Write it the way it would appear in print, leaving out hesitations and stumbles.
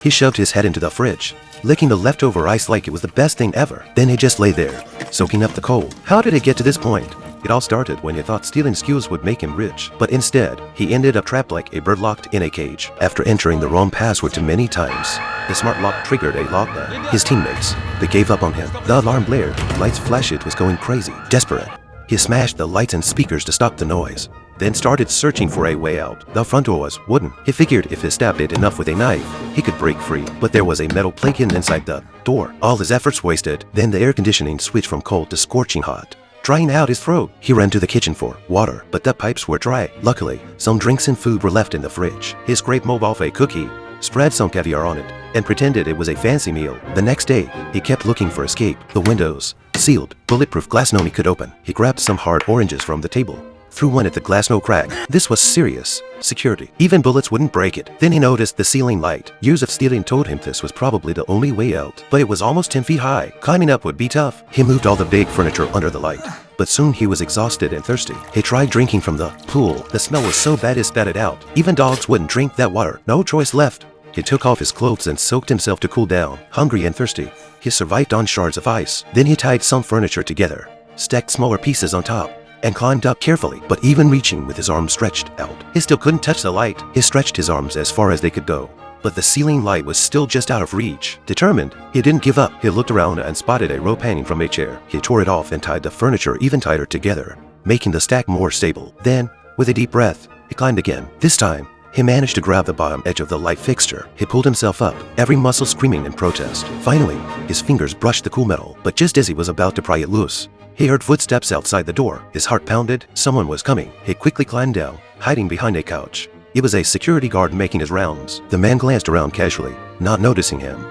He shoved his head into the fridge, licking the leftover ice like it was the best thing ever. Then he just lay there, soaking up the cold. How did it get to this point? It all started when he thought stealing skills would make him rich, but instead, he ended up trapped like a bird locked in a cage. After entering the wrong password too many times, the smart lock triggered a lockdown. His teammates, they gave up on him. The alarm blared, lights flashed, it was going crazy. Desperate, he smashed the lights and speakers to stop the noise, then started searching for a way out. The front door was wooden. He figured if he stabbed it enough with a knife, he could break free, but there was a metal plate hidden inside the door. All his efforts wasted. Then the air conditioning switched from cold to scorching hot, drying out his throat. He ran to the kitchen for water, but the pipes were dry. Luckily, some drinks and food were left in the fridge. He scraped mobile a cookie, spread some caviar on it, and pretended it was a fancy meal. The next day, he kept looking for escape. The windows, sealed, bulletproof glass no one could open. He grabbed some hard oranges from the table, threw one at the glass, no crack. This was serious security. Even bullets wouldn't break it. Then he noticed the ceiling light. Years of stealing told him this was probably the only way out, but it was almost 10 feet high. Climbing up would be tough. He moved all the big furniture under the light, but soon he was exhausted and thirsty. He tried drinking from the pool. The smell was so bad he spat it out. Even dogs wouldn't drink that water. No choice left. He took off his clothes and soaked himself to cool down. Hungry and thirsty, he survived on shards of ice. Then he tied some furniture together, stacked smaller pieces on top, and climbed up carefully. But even reaching with his arms stretched out, he still couldn't touch the light. He stretched his arms as far as they could go, but the ceiling light was still just out of reach. Determined, he didn't give up. He looked around and spotted a rope hanging from a chair. He tore it off and tied the furniture even tighter together, making the stack more stable. Then, with a deep breath, he climbed again. This time, he managed to grab the bottom edge of the light fixture. He pulled himself up, every muscle screaming in protest. Finally, his fingers brushed the cool metal, but just as he was about to pry it loose, he heard footsteps outside the door. His heart pounded. Someone was coming. He quickly climbed down, hiding behind a couch. It was a security guard making his rounds. The man glanced around casually, not noticing him.